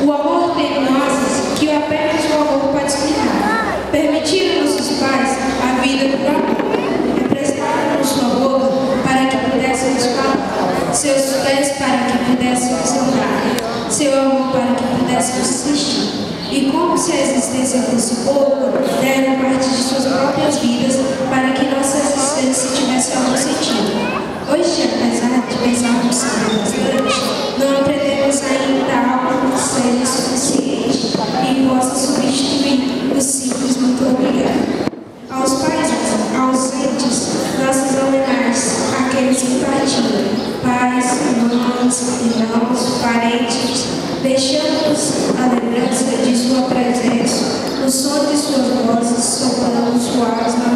O amor tem nuances que apenas o amor pode explicar. Permitiram nossos pais a vida por amor. Emprestaram sua boca para que pudéssemos falar, seus pés para que pudéssemos andar, seu amor para que pudéssemos assistir. E como se a existência fosse pouco, deram parte de suas próprias vidas para que nossa existência tivesse algum sentido. Hoje, apesar de pensarmos sobre bastante, não aprendemos ainda algo que seja suficiente e possa substituir o simples muito obrigado. Aos pais ausentes, nossas homenagens àqueles que partiram, pais, mães, irmãos, parentes, deixando-nos a lembrança de sua presença, o som de suas vozes soprando suaves na